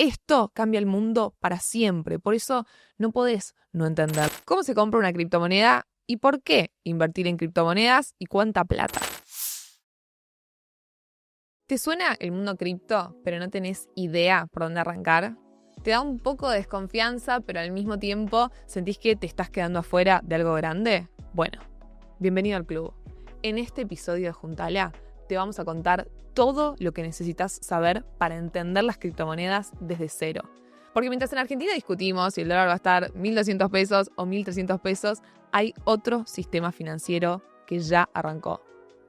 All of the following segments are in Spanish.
Esto cambia el mundo para siempre. Por eso no podés no entender cómo se compra una criptomoneda y por qué invertir en criptomonedas y cuánta plata. ¿Te suena el mundo cripto, pero no tenés idea por dónde arrancar? ¿Te da un poco de desconfianza, pero al mismo tiempo sentís que te estás quedando afuera de algo grande? Bueno, bienvenido al club. En este episodio de Juntala te vamos a contar todo lo que necesitas saber para entender las criptomonedas desde cero. Porque mientras en Argentina discutimos si el dólar va a estar 1.200 pesos o 1.300 pesos, hay otro sistema financiero que ya arrancó.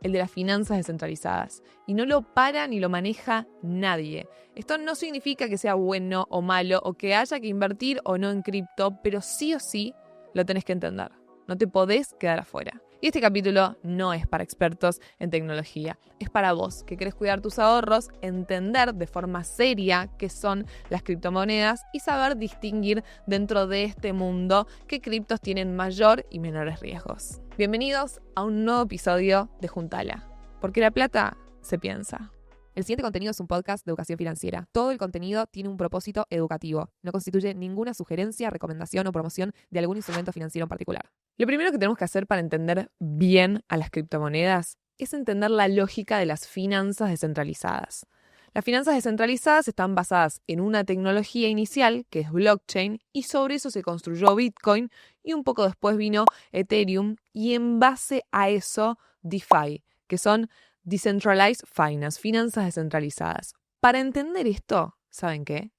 El de las finanzas descentralizadas. Y no lo para ni lo maneja nadie. Esto no significa que sea bueno o malo o que haya que invertir o no en cripto, pero sí o sí lo tenés que entender. No te podés quedar afuera. Y este capítulo no es para expertos en tecnología. Es para vos, que querés cuidar tus ahorros, entender de forma seria qué son las criptomonedas y saber distinguir dentro de este mundo qué criptos tienen mayor y menores riesgos. Bienvenidos a un nuevo episodio de Juntala, porque la plata se piensa. El siguiente contenido es un podcast de educación financiera. Todo el contenido tiene un propósito educativo. No constituye ninguna sugerencia, recomendación o promoción de algún instrumento financiero en particular. Lo primero que tenemos que hacer para entender bien a las criptomonedas es entender la lógica de las finanzas descentralizadas. Las finanzas descentralizadas están basadas en una tecnología inicial, que es blockchain, y sobre eso se construyó Bitcoin, y un poco después vino Ethereum, y en base a eso DeFi, que son Decentralized Finance, finanzas descentralizadas. Para entender esto, ¿saben qué?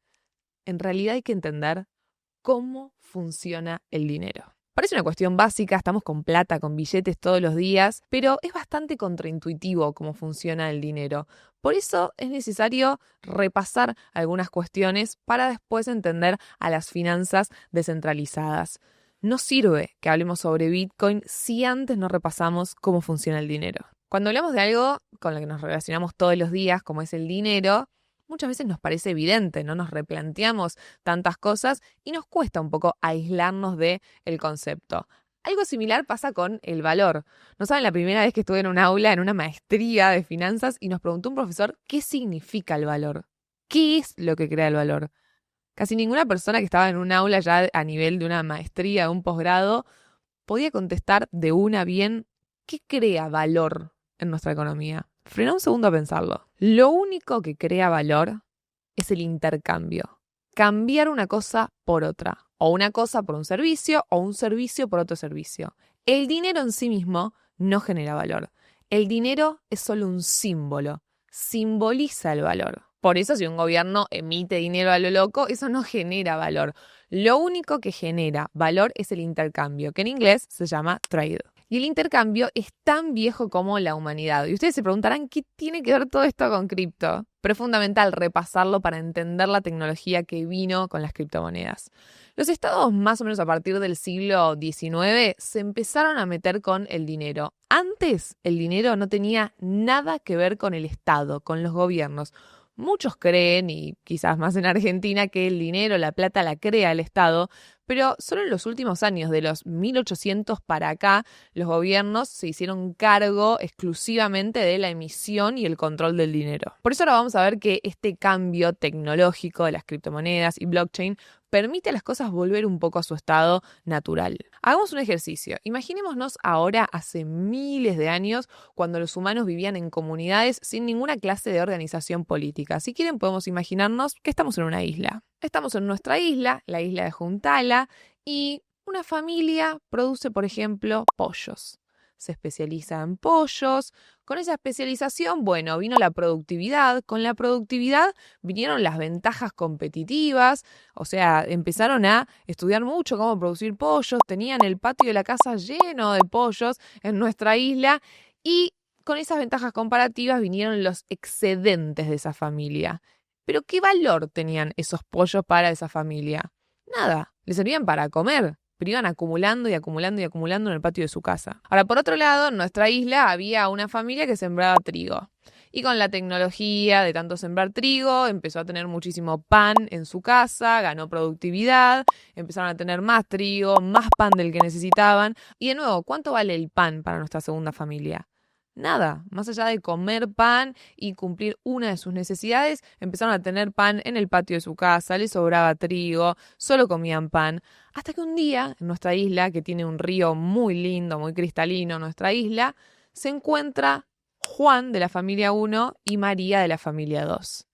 En realidad hay que entender cómo funciona el dinero. Parece una cuestión básica, estamos con plata, con billetes todos los días, pero es bastante contraintuitivo cómo funciona el dinero. Por eso es necesario repasar algunas cuestiones para después entender a las finanzas descentralizadas. No sirve que hablemos sobre Bitcoin si antes no repasamos cómo funciona el dinero. Cuando hablamos de algo con lo que nos relacionamos todos los días, como es el dinero, muchas veces nos parece evidente, no nos replanteamos tantas cosas y nos cuesta un poco aislarnos del concepto. Algo similar pasa con el valor. No saben, la primera vez que estuve en un aula, en una maestría de finanzas, y nos preguntó un profesor qué significa el valor. ¿Qué es lo que crea el valor? Casi ninguna persona que estaba en un aula ya a nivel de una maestría, de un posgrado, podía contestar de una bien qué crea valor en nuestra economía. Frena un segundo a pensarlo. Lo único que crea valor es el intercambio. Cambiar una cosa por otra. O una cosa por un servicio, o un servicio por otro servicio. El dinero en sí mismo no genera valor. El dinero es solo un símbolo. Simboliza el valor. Por eso, si un gobierno emite dinero a lo loco, eso no genera valor. Lo único que genera valor es el intercambio, que en inglés se llama trade. Y el intercambio es tan viejo como la humanidad. Y ustedes se preguntarán, ¿qué tiene que ver todo esto con cripto? Pero es fundamental repasarlo para entender la tecnología que vino con las criptomonedas. Los estados, más o menos a partir del siglo XIX, se empezaron a meter con el dinero. Antes, el dinero no tenía nada que ver con el Estado, con los gobiernos. Muchos creen, y quizás más en Argentina, que el dinero, la plata la crea el Estado, pero solo en los últimos años, de los 1800 para acá, los gobiernos se hicieron cargo exclusivamente de la emisión y el control del dinero. Por eso ahora vamos a ver que este cambio tecnológico de las criptomonedas y blockchain permite a las cosas volver un poco a su estado natural. Hagamos un ejercicio. Imaginémonos ahora hace miles de años, cuando los humanos vivían en comunidades sin ninguna clase de organización política. Si quieren, podemos imaginarnos que estamos en una isla. Estamos en nuestra isla, la isla de Juntala, y una familia produce, por ejemplo, pollos. Se especializa en pollos. Con esa especialización, bueno, vino la productividad. Con la productividad vinieron las ventajas competitivas. O sea, empezaron a estudiar mucho cómo producir pollos. Tenían el patio de la casa lleno de pollos en nuestra isla. Y con esas ventajas comparativas vinieron los excedentes de esa familia. Pero ¿qué valor tenían esos pollos para esa familia? Nada, les servían para comer, pero iban acumulando y acumulando y acumulando en el patio de su casa. Ahora, por otro lado, en nuestra isla había una familia que sembraba trigo. Y con la tecnología de tanto sembrar trigo, empezó a tener muchísimo pan en su casa, ganó productividad, empezaron a tener más trigo, más pan del que necesitaban. Y de nuevo, ¿cuánto vale el pan para nuestra segunda familia? Nada, más allá de comer pan y cumplir una de sus necesidades, empezaron a tener pan en el patio de su casa, les sobraba trigo, solo comían pan. Hasta que un día, en nuestra isla, que tiene un río muy lindo, muy cristalino, nuestra isla, se encuentra Juan de la familia 1 y María de la familia 2.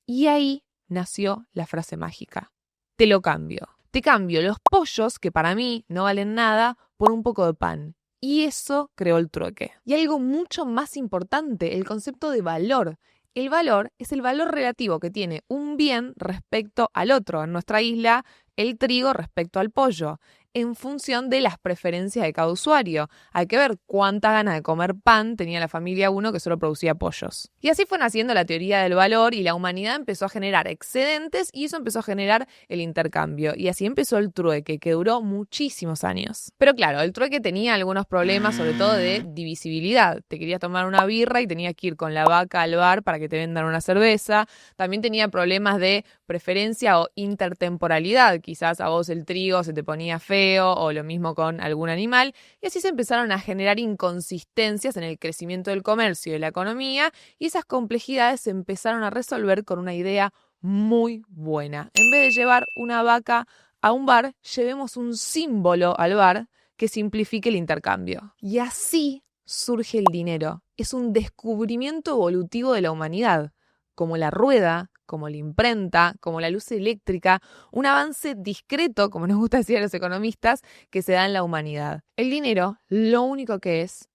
Y ahí nació la frase mágica. Te lo cambio. Te cambio los pollos, que para mí no valen nada, por un poco de pan. Y eso creó el trueque. Y algo mucho más importante, el concepto de valor. El valor es el valor relativo que tiene un bien respecto al otro. En nuestra isla, el trigo respecto al pollo, en función de las preferencias de cada usuario. Hay que ver cuánta ganas de comer pan tenía la familia 1 que solo producía pollos. Y así fue naciendo la teoría del valor y la humanidad empezó a generar excedentes y eso empezó a generar el intercambio. Y así empezó el trueque, que duró muchísimos años. Pero claro, el trueque tenía algunos problemas, sobre todo de divisibilidad. Te querías tomar una birra y tenías que ir con la vaca al bar para que te vendan una cerveza. También tenía problemas de preferencia o intertemporalidad. Quizás a vos el trigo se te ponía feo o lo mismo con algún animal, y así se empezaron a generar inconsistencias en el crecimiento del comercio y de la economía, y esas complejidades se empezaron a resolver con una idea muy buena. En vez de llevar una vaca a un bar, llevemos un símbolo al bar que simplifique el intercambio. Y así surge el dinero. Es un descubrimiento evolutivo de la humanidad, como la rueda, como la imprenta, como la luz eléctrica, un avance discreto, como nos gusta decir a los economistas, que se da en la humanidad. El dinero, lo único que es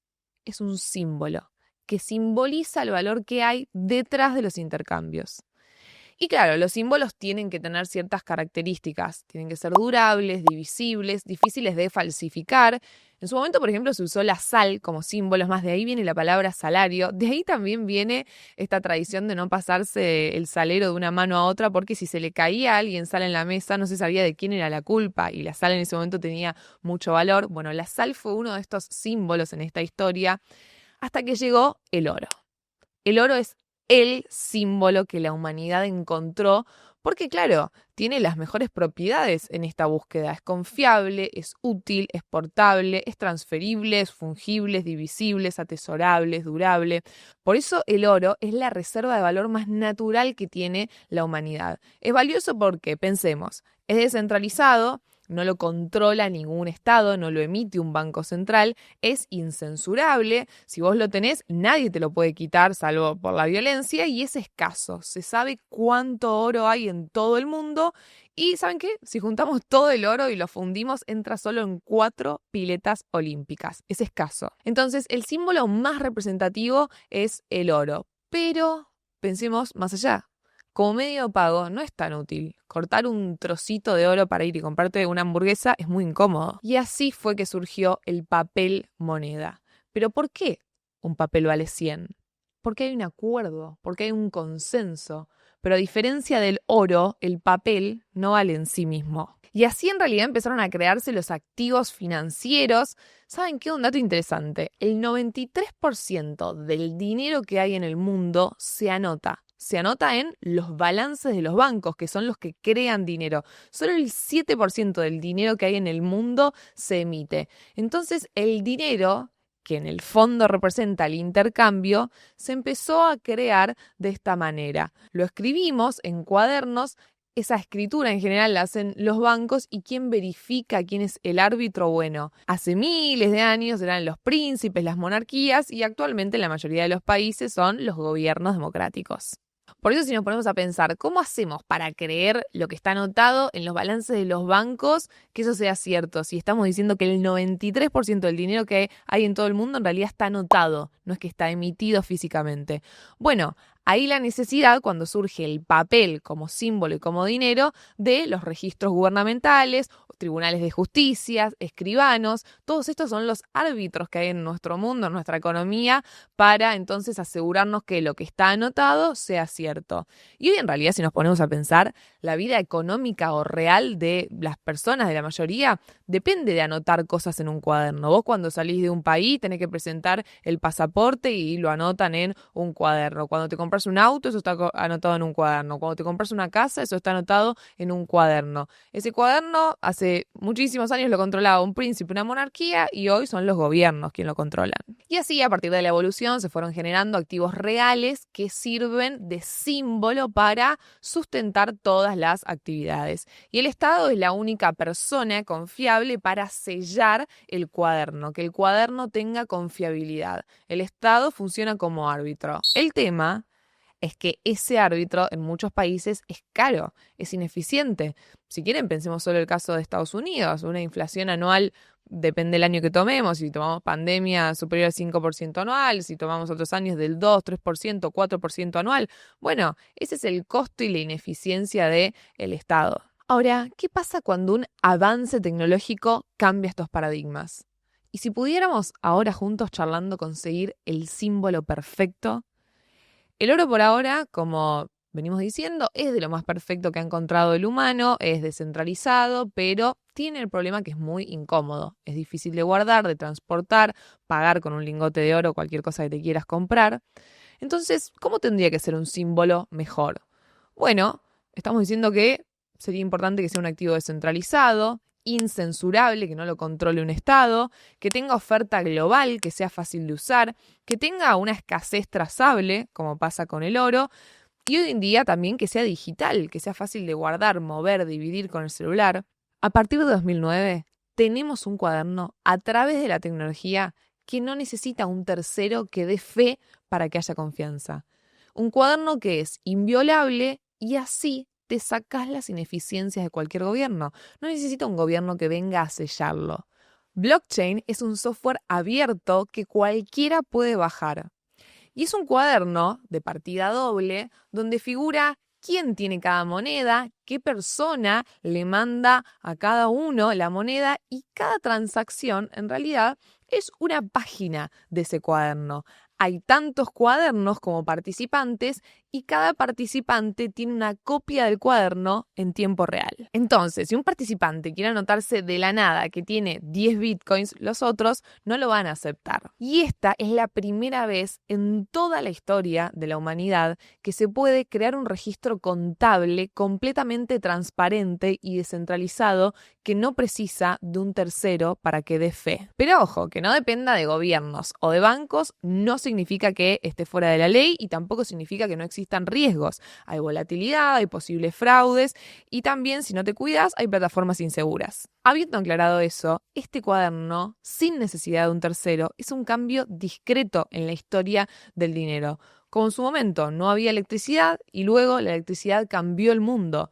un símbolo, que simboliza el valor que hay detrás de los intercambios. Y claro, los símbolos tienen que tener ciertas características, tienen que ser durables, divisibles, difíciles de falsificar. En su momento, por ejemplo, se usó la sal como símbolo, más de ahí viene la palabra salario, de ahí también viene esta tradición de no pasarse el salero de una mano a otra, porque si se le caía a alguien sal en la mesa, no se sabía de quién era la culpa, y la sal en ese momento tenía mucho valor. Bueno, la sal fue uno de estos símbolos en esta historia, hasta que llegó el oro. El oro es el símbolo que la humanidad encontró porque, claro, tiene las mejores propiedades en esta búsqueda. Es confiable, es útil, es portable, es transferible, es fungible, es divisible, es atesorable, es durable. Por eso el oro es la reserva de valor más natural que tiene la humanidad. Es valioso porque, pensemos, es descentralizado, no lo controla ningún estado, no lo emite un banco central, es incensurable, si vos lo tenés nadie te lo puede quitar salvo por la violencia y es escaso, se sabe cuánto oro hay en todo el mundo y ¿saben qué? Si juntamos todo el oro y lo fundimos entra solo en 4 piletas olímpicas, es escaso. Entonces el símbolo más representativo es el oro, pero pensemos más allá. Como medio de pago no es tan útil. Cortar un trocito de oro para ir y comprarte una hamburguesa es muy incómodo. Y así fue que surgió el papel moneda. ¿Pero por qué un papel vale 100? Porque hay un acuerdo, porque hay un consenso. Pero a diferencia del oro, el papel no vale en sí mismo. Y así en realidad empezaron a crearse los activos financieros. ¿Saben qué? Un dato interesante. El 93% del dinero que hay en el mundo se anota. Se anota en los balances de los bancos, que son los que crean dinero. Solo el 7% del dinero que hay en el mundo se emite. Entonces, el dinero, que en el fondo representa el intercambio, se empezó a crear de esta manera. Lo escribimos en cuadernos. Esa escritura en general la hacen los bancos y ¿quién verifica quién es el árbitro? Bueno, hace miles de años eran los príncipes, las monarquías y actualmente la mayoría de los países son los gobiernos democráticos. Por eso si nos ponemos a pensar, ¿cómo hacemos para creer lo que está anotado en los balances de los bancos, que eso sea cierto? Si estamos diciendo que el 93% del dinero que hay en todo el mundo en realidad está anotado, no es que está emitido físicamente. Bueno, ahí la necesidad, cuando surge el papel como símbolo y como dinero, de los registros gubernamentales, tribunales de justicia, escribanos, todos estos son los árbitros que hay en nuestro mundo, en nuestra economía, para entonces asegurarnos que lo que está anotado sea cierto. Y hoy en realidad, si nos ponemos a pensar, la vida económica o real de las personas, de la mayoría, depende de anotar cosas en un cuaderno. Vos cuando salís de un país tenés que presentar el pasaporte y lo anotan en un cuaderno. Cuando te compras compras un auto, eso está anotado en un cuaderno. Cuando te compras una casa, eso está anotado en un cuaderno. Ese cuaderno hace muchísimos años lo controlaba un príncipe, una monarquía, y hoy son los gobiernos quienes lo controlan. Y así, a partir de la evolución, se fueron generando activos reales que sirven de símbolo para sustentar todas las actividades. Y el Estado es la única persona confiable para sellar el cuaderno, que el cuaderno tenga confiabilidad. El Estado funciona como árbitro. El tema es que ese árbitro en muchos países es caro, es ineficiente. Si quieren, pensemos solo el caso de Estados Unidos, una inflación anual, depende del año que tomemos, si tomamos pandemia superior al 5% anual, si tomamos otros años del 2, 3%, 4% anual. Bueno, ese es el costo y la ineficiencia del Estado. Ahora, ¿qué pasa cuando un avance tecnológico cambia estos paradigmas? Y si pudiéramos ahora juntos charlando conseguir el símbolo perfecto. El oro por ahora, como venimos diciendo, es de lo más perfecto que ha encontrado el humano, es descentralizado, pero tiene el problema que es muy incómodo. Es difícil de guardar, de transportar, pagar con un lingote de oro cualquier cosa que te quieras comprar. Entonces, ¿cómo tendría que ser un símbolo mejor? Bueno, estamos diciendo que sería importante que sea un activo descentralizado, incensurable, que no lo controle un Estado, que tenga oferta global, que sea fácil de usar, que tenga una escasez trazable, como pasa con el oro, y hoy en día también que sea digital, que sea fácil de guardar, mover, dividir con el celular. A partir de 2009, tenemos un cuaderno a través de la tecnología que no necesita un tercero que dé fe para que haya confianza. Un cuaderno que es inviolable y así te sacás las ineficiencias de cualquier gobierno. No necesita un gobierno que venga a sellarlo. Blockchain es un software abierto que cualquiera puede bajar. Y es un cuaderno de partida doble donde figura quién tiene cada moneda, qué persona le manda a cada uno la moneda y cada transacción en realidad es una página de ese cuaderno. Hay tantos cuadernos como participantes y cada participante tiene una copia del cuaderno en tiempo real. Entonces, si un participante quiere anotarse de la nada que tiene 10 bitcoins, los otros no lo van a aceptar. Y esta es la primera vez en toda la historia de la humanidad que se puede crear un registro contable completamente transparente y descentralizado que no precisa de un tercero para que dé fe. Pero ojo, que no dependa de gobiernos o de bancos no significa que esté fuera de la ley y tampoco significa que no existan riesgos. Hay volatilidad, hay posibles fraudes y también, si no te cuidas, hay plataformas inseguras. Habiendo aclarado eso, este cuaderno, sin necesidad de un tercero, es un cambio discreto en la historia del dinero. Como en su momento no había electricidad y luego la electricidad cambió el mundo.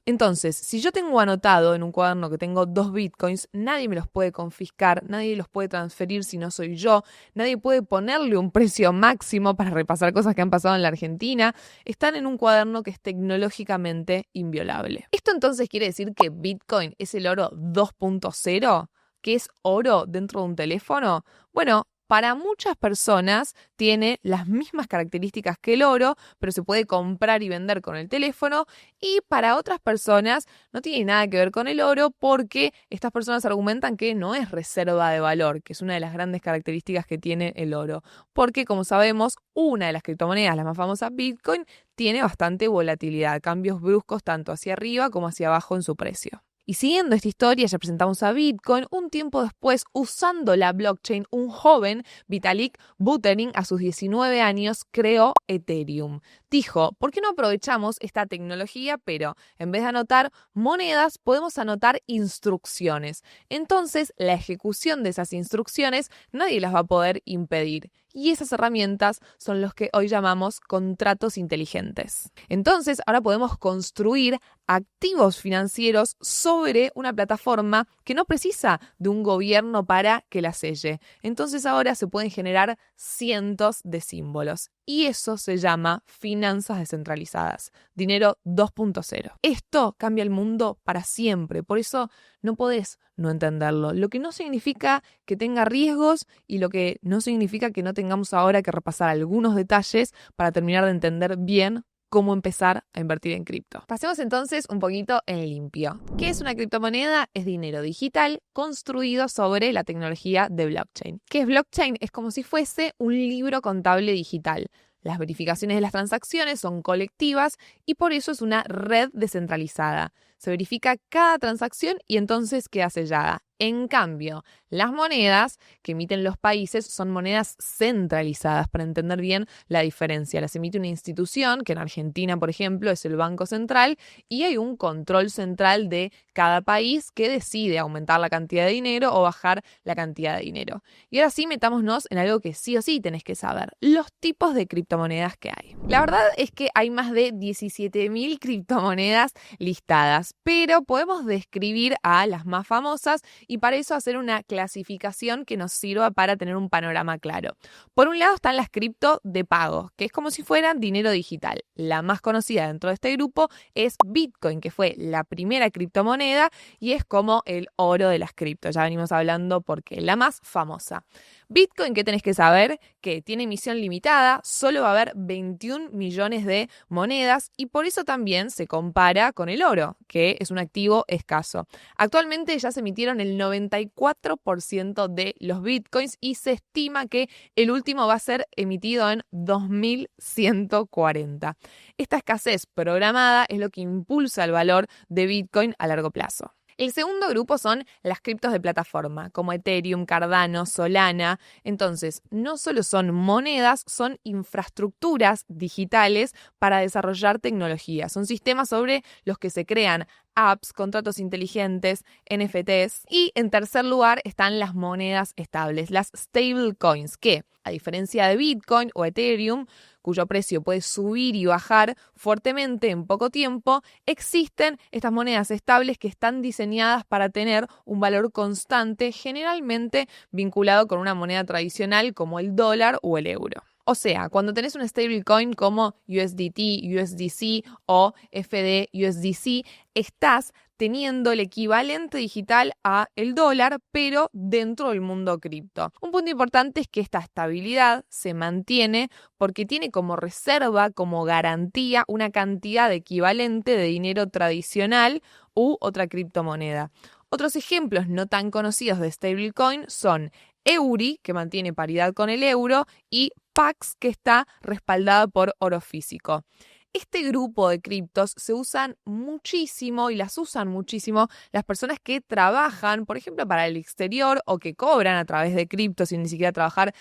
Entonces, si yo tengo anotado en un cuaderno que tengo 2 bitcoins, nadie me los puede confiscar, nadie los puede transferir si no soy yo, nadie puede ponerle un precio máximo para repasar cosas que han pasado en la Argentina. Están en un cuaderno que es tecnológicamente inviolable. ¿Esto entonces quiere decir que Bitcoin es el oro 2.0? ¿Que es oro dentro de un teléfono? Bueno, para muchas personas tiene las mismas características que el oro, pero se puede comprar y vender con el teléfono. Y para otras personas no tiene nada que ver con el oro porque estas personas argumentan que no es reserva de valor, que es una de las grandes características que tiene el oro. Porque, como sabemos, una de las criptomonedas, la más famosa, Bitcoin, tiene bastante volatilidad, cambios bruscos tanto hacia arriba como hacia abajo en su precio. Y siguiendo esta historia, ya presentamos a Bitcoin. Un tiempo después, usando la blockchain, un joven, Vitalik Buterin, a sus 19 años, creó Ethereum. Dijo, ¿por qué no aprovechamos esta tecnología, pero en vez de anotar monedas, podemos anotar instrucciones? Entonces, la ejecución de esas instrucciones nadie las va a poder impedir. Y esas herramientas son los que hoy llamamos contratos inteligentes. Entonces, ahora podemos construir activos financieros sobre una plataforma que no precisa de un gobierno para que la selle. Entonces, ahora se pueden generar cientos de símbolos. Y eso se llama finanzas descentralizadas, dinero 2.0. Esto cambia el mundo para siempre, por eso no podés no entenderlo. Lo que no significa que tenga riesgos y lo que no significa que no tengamos ahora que repasar algunos detalles para terminar de entender bien cómo empezar a invertir en cripto. Pasemos entonces un poquito en limpio. ¿Qué es una criptomoneda? Es dinero digital construido sobre la tecnología de blockchain. ¿Qué es blockchain? Es como si fuese un libro contable digital. Las verificaciones de las transacciones son colectivas y por eso es una red descentralizada. Se verifica cada transacción y entonces queda sellada. En cambio, las monedas que emiten los países son monedas centralizadas, para entender bien la diferencia. Las emite una institución, que en Argentina, por ejemplo, es el Banco Central, y hay un control central de cada país que decide aumentar la cantidad de dinero o bajar la cantidad de dinero. Y ahora sí, metámonos en algo que sí o sí tenés que saber: los tipos de criptomonedas que hay. La verdad es que hay más de 17.000 criptomonedas listadas, pero podemos describir a las más famosas y para eso hacer una clasificación que nos sirva para tener un panorama claro. Por un lado están las cripto de pago, que es como si fueran dinero digital. La más conocida dentro de este grupo es Bitcoin, que fue la primera criptomoneda y es como el oro de las cripto. Ya venimos hablando porque es la más famosa. Bitcoin, ¿qué tenés que saber? Que tiene emisión limitada, solo va a haber 21 millones de monedas y por eso también se compara con el oro, que es un activo escaso. Actualmente ya se emitieron el 94% de los Bitcoins y se estima que el último va a ser emitido en 2140. Esta escasez programada es lo que impulsa el valor de Bitcoin a largo plazo. El segundo grupo son las criptos de plataforma, como Ethereum, Cardano, Solana. Entonces, no solo son monedas, son infraestructuras digitales para desarrollar tecnología. Son sistemas sobre los que se crean apps, contratos inteligentes, NFTs. Y en tercer lugar están las monedas estables, las stablecoins, que, a diferencia de Bitcoin o Ethereum, cuyo precio puede subir y bajar fuertemente en poco tiempo, existen estas monedas estables que están diseñadas para tener un valor constante, generalmente vinculado con una moneda tradicional como el dólar o el euro. O sea, cuando tenés un stablecoin como USDT, USDC o FD-USDC, estás teniendo el equivalente digital a el dólar, pero dentro del mundo cripto. Un punto importante es que esta estabilidad se mantiene porque tiene como reserva, como garantía, una cantidad equivalente de dinero tradicional u otra criptomoneda. Otros ejemplos no tan conocidos de stablecoin son Euri, que mantiene paridad con el euro, y Pax, que está respaldada por oro físico. Este grupo de criptos se usan muchísimo y las usan muchísimo las personas que trabajan, por ejemplo, para el exterior o que cobran a través de criptos sin ni siquiera trabajar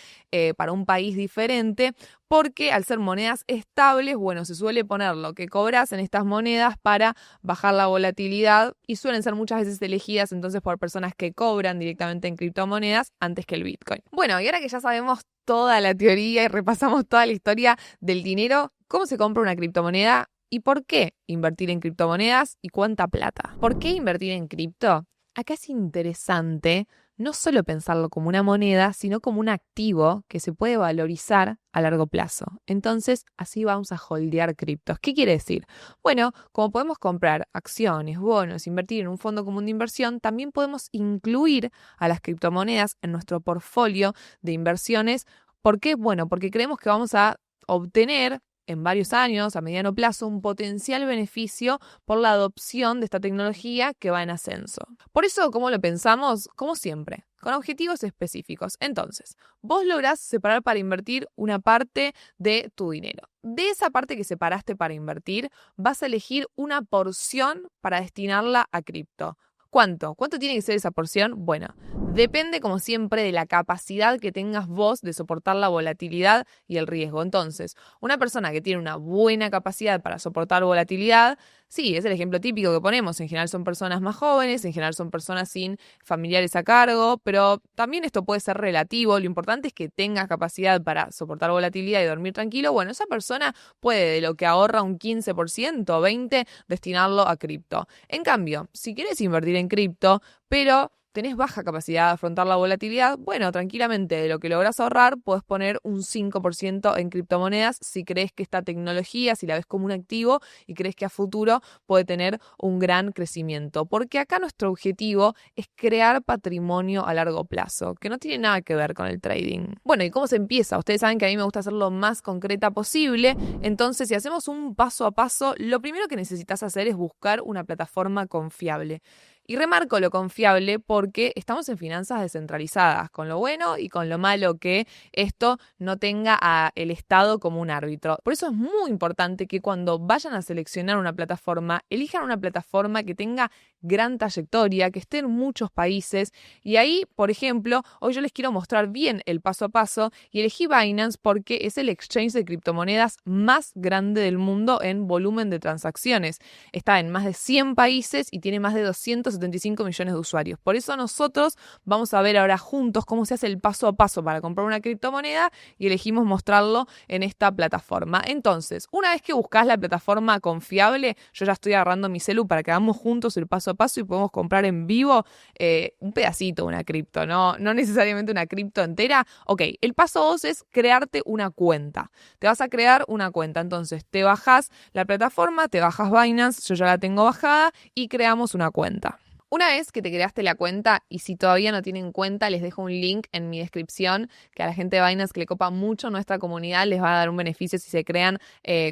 para un país diferente, porque al ser monedas estables, bueno, se suele poner lo que cobras en estas monedas para bajar la volatilidad y suelen ser muchas veces elegidas entonces por personas que cobran directamente en criptomonedas antes que el Bitcoin. Bueno, y ahora que ya sabemos toda la teoría y repasamos toda la historia del dinero, ¿cómo se compra una criptomoneda y por qué invertir en criptomonedas y cuánta plata? ¿Por qué invertir en cripto? Acá es interesante no solo pensarlo como una moneda, sino como un activo que se puede valorizar a largo plazo. Entonces, así vamos a holdear criptos. ¿Qué quiere decir? Bueno, como podemos comprar acciones, bonos, invertir en un fondo común de inversión, también podemos incluir a las criptomonedas en nuestro portfolio de inversiones. ¿Por qué? Bueno, porque creemos que vamos a obtener en varios años, a mediano plazo, un potencial beneficio por la adopción de esta tecnología que va en ascenso. Por eso, ¿cómo lo pensamos? Como siempre, con objetivos específicos. Entonces, vos lográs separar para invertir una parte de tu dinero. De esa parte que separaste para invertir, vas a elegir una porción para destinarla a cripto. ¿Cuánto? ¿Cuánto tiene que ser esa porción? Bueno, depende como siempre de la capacidad que tengas vos de soportar la volatilidad y el riesgo. Entonces, una persona que tiene una buena capacidad para soportar volatilidad, sí, es el ejemplo típico que ponemos. En general son personas más jóvenes, en general son personas sin familiares a cargo, pero también esto puede ser relativo. Lo importante es que tengas capacidad para soportar volatilidad y dormir tranquilo. Bueno, esa persona puede de lo que ahorra un 15% o 20% destinarlo a cripto. En cambio, si quieres invertir en cripto, pero tenés baja capacidad de afrontar la volatilidad, bueno, tranquilamente de lo que lográs ahorrar, podés poner un 5% en criptomonedas si crees que esta tecnología, si la ves como un activo y crees que a futuro puede tener un gran crecimiento. Porque acá nuestro objetivo es crear patrimonio a largo plazo, que no tiene nada que ver con el trading. Bueno, ¿y cómo se empieza? Ustedes saben que a mí me gusta hacerlo lo más concreta posible, entonces si hacemos un paso a paso, lo primero que necesitas hacer es buscar una plataforma confiable. Y remarco lo confiable porque estamos en finanzas descentralizadas, con lo bueno y con lo malo que esto no tenga al Estado como un árbitro. Por eso es muy importante que cuando vayan a seleccionar una plataforma, elijan una plataforma que tenga gran trayectoria, que esté en muchos países. Y ahí, por ejemplo, hoy yo les quiero mostrar bien el paso a paso y elegí Binance porque es el exchange de criptomonedas más grande del mundo en volumen de transacciones. Está en más de 100 países y tiene más de 275 millones de usuarios. Por eso nosotros vamos a ver ahora juntos cómo se hace el paso a paso para comprar una criptomoneda y elegimos mostrarlo en esta plataforma. Entonces, una vez que buscas la plataforma confiable, yo ya estoy agarrando mi celu para que hagamos juntos el paso a paso y podemos comprar en vivo un pedacito de una cripto, no necesariamente una cripto entera. Ok, el paso 2 es crearte una cuenta. Te vas a crear una cuenta, entonces te bajas la plataforma, te bajas Binance, yo ya la tengo bajada y creamos una cuenta. Una vez que te creaste la cuenta, y si todavía no tienen cuenta, les dejo un link en mi descripción, que a la gente de Binance que le copa mucho nuestra comunidad les va a dar un beneficio si se crean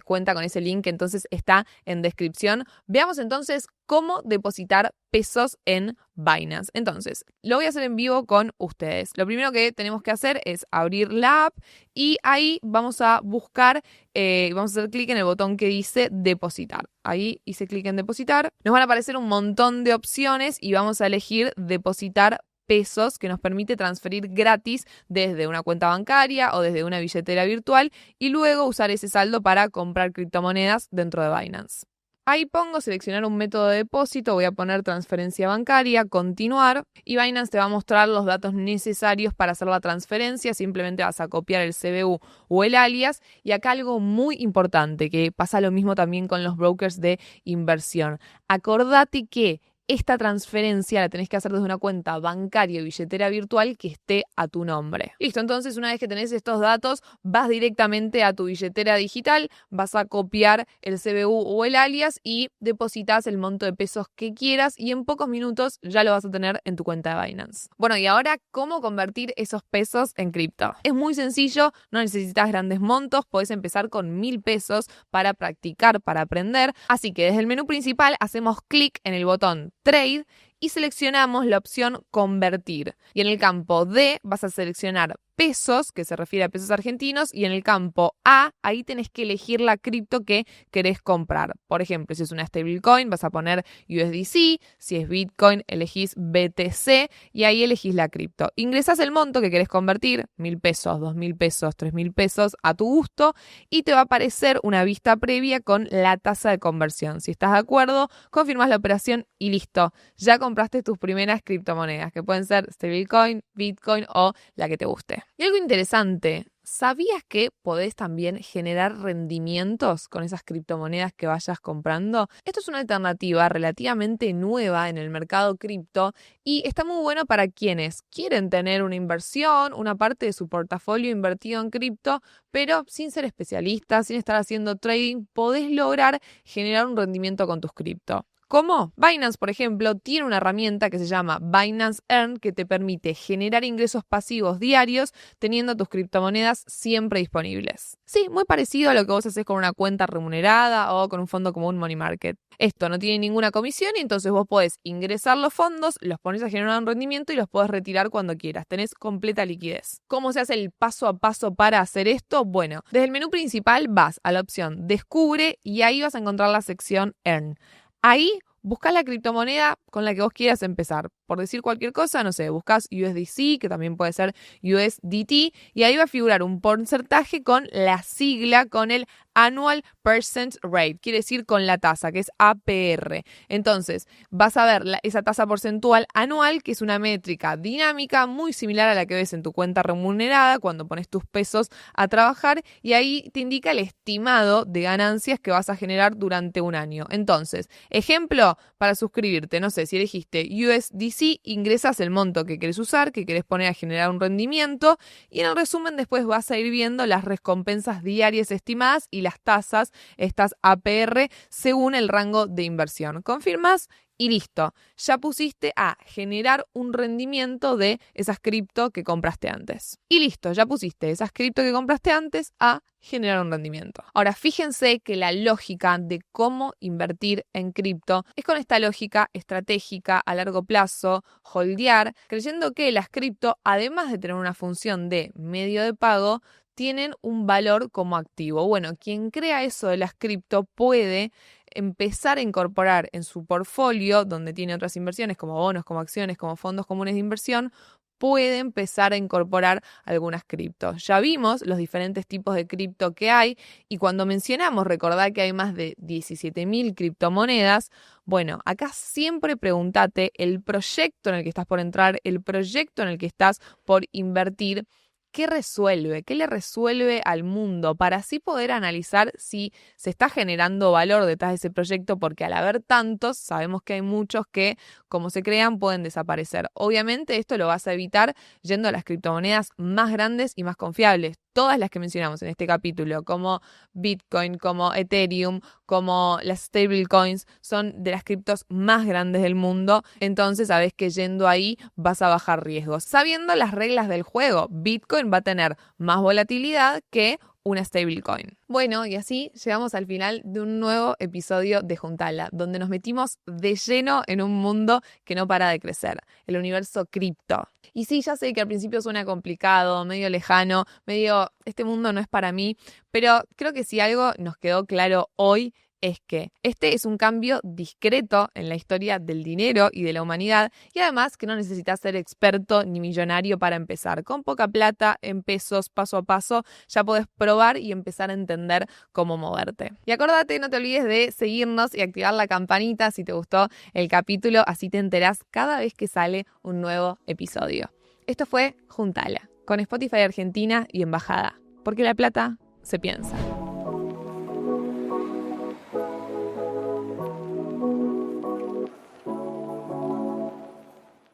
cuenta con ese link, entonces está en descripción. Veamos entonces cómo depositar pesos en Binance. Entonces, lo voy a hacer en vivo con ustedes. Lo primero que tenemos que hacer es abrir la app y ahí vamos a buscar, vamos a hacer clic en el botón que dice depositar. Ahí hice clic en depositar. Nos van a aparecer un montón de opciones y vamos a elegir depositar pesos, que nos permite transferir gratis desde una cuenta bancaria o desde una billetera virtual y luego usar ese saldo para comprar criptomonedas dentro de Binance. Ahí pongo seleccionar un método de depósito, voy a poner transferencia bancaria, continuar y Binance te va a mostrar los datos necesarios para hacer la transferencia, simplemente vas a copiar el CBU o el alias y acá algo muy importante que pasa lo mismo también con los brokers de inversión. Acordate que esta transferencia la tenés que hacer desde una cuenta bancaria o billetera virtual que esté a tu nombre. Listo, entonces una vez que tenés estos datos, vas directamente a tu billetera digital, vas a copiar el CBU o el alias y depositas el monto de pesos que quieras y en pocos minutos ya lo vas a tener en tu cuenta de Binance. Bueno, y ahora, ¿cómo convertir esos pesos en cripto? Es muy sencillo, no necesitas grandes montos, podés empezar con 1.000 pesos para practicar, para aprender. Así que desde el menú principal hacemos clic en el botón Trade y seleccionamos la opción Convertir. Y en el campo D vas a seleccionar pesos, que se refiere a pesos argentinos, y en el campo A, ahí tenés que elegir la cripto que querés comprar. Por ejemplo, si es una stablecoin, vas a poner USDC, si es Bitcoin, elegís BTC y ahí elegís la cripto. Ingresás el monto que querés convertir, 1.000 pesos, 2.000 pesos, 3.000 pesos, a tu gusto, y te va a aparecer una vista previa con la tasa de conversión. Si estás de acuerdo, confirmás la operación y listo. Ya compraste tus primeras criptomonedas, que pueden ser stablecoin, Bitcoin o la que te guste. Y algo interesante, ¿sabías que podés también generar rendimientos con esas criptomonedas que vayas comprando? Esto es una alternativa relativamente nueva en el mercado cripto y está muy bueno para quienes quieren tener una inversión, una parte de su portafolio invertido en cripto, pero sin ser especialistas, sin estar haciendo trading, podés lograr generar un rendimiento con tus cripto. ¿Cómo? Binance, por ejemplo, tiene una herramienta que se llama Binance Earn que te permite generar ingresos pasivos diarios teniendo tus criptomonedas siempre disponibles. Sí, muy parecido a lo que vos haces con una cuenta remunerada o con un fondo como un money market. Esto no tiene ninguna comisión y entonces vos podés ingresar los fondos, los pones a generar un rendimiento y los podés retirar cuando quieras. Tenés completa liquidez. ¿Cómo se hace el paso a paso para hacer esto? Bueno, desde el menú principal vas a la opción Descubre y ahí vas a encontrar la sección Earn. Ahí buscas la criptomoneda con la que vos quieras empezar. Por decir cualquier cosa, no sé, buscas USDC, que también puede ser USDT, y ahí va a figurar un porcentaje con la sigla, con el Annual Percent Rate, quiere decir con la tasa, que es APR. Entonces, vas a ver esa tasa porcentual anual, que es una métrica dinámica muy similar a la que ves en tu cuenta remunerada cuando pones tus pesos a trabajar, y ahí te indica el estimado de ganancias que vas a generar durante un año. Entonces, ejemplo, para suscribirte, no sé, si elegiste USDC, ingresas el monto que querés usar, que querés poner a generar un rendimiento, y en el resumen después vas a ir viendo las recompensas diarias estimadas y las tasas, estas APR, según el rango de inversión. Confirmas Y listo, ya pusiste a generar un rendimiento de esas cripto que compraste antes. Y listo, ya pusiste esas cripto que compraste antes a generar un rendimiento. Ahora, fíjense que la lógica de cómo invertir en cripto es con esta lógica estratégica a largo plazo, holdear, creyendo que las cripto, además de tener una función de medio de pago, tienen un valor como activo. Bueno, quien crea eso de las cripto puede empezar a incorporar en su portfolio, donde tiene otras inversiones como bonos, como acciones, como fondos comunes de inversión, puede empezar a incorporar algunas criptos. Ya vimos los diferentes tipos de cripto que hay y cuando mencionamos, recordad que hay más de 17.000 criptomonedas, bueno, acá siempre pregúntate el proyecto en el que estás por entrar, el proyecto en el que estás por invertir. ¿Qué resuelve? ¿Qué le resuelve al mundo? Para así poder analizar si se está generando valor detrás de ese proyecto, porque al haber tantos, sabemos que hay muchos que, como se crean, pueden desaparecer. Obviamente esto lo vas a evitar yendo a las criptomonedas más grandes y más confiables. Todas las que mencionamos en este capítulo, como Bitcoin, como Ethereum, como las stablecoins, son de las criptos más grandes del mundo. Entonces sabes que yendo ahí vas a bajar riesgos. Sabiendo las reglas del juego, Bitcoin va a tener más volatilidad que una stablecoin. Bueno, y así llegamos al final de un nuevo episodio de Juntala, donde nos metimos de lleno en un mundo que no para de crecer, el universo cripto. Y sí, ya sé que al principio suena complicado, medio lejano, medio este mundo no es para mí, pero creo que si algo nos quedó claro hoy es que este es un cambio discreto en la historia del dinero y de la humanidad y además que no necesitas ser experto ni millonario para empezar. Con poca plata, en pesos, paso a paso, ya podés probar y empezar a entender cómo moverte. Y acordate, no te olvides de seguirnos y activar la campanita si te gustó el capítulo, así te enterás cada vez que sale un nuevo episodio. Esto fue Juntala, con Spotify Argentina y Embajada, porque la plata se piensa.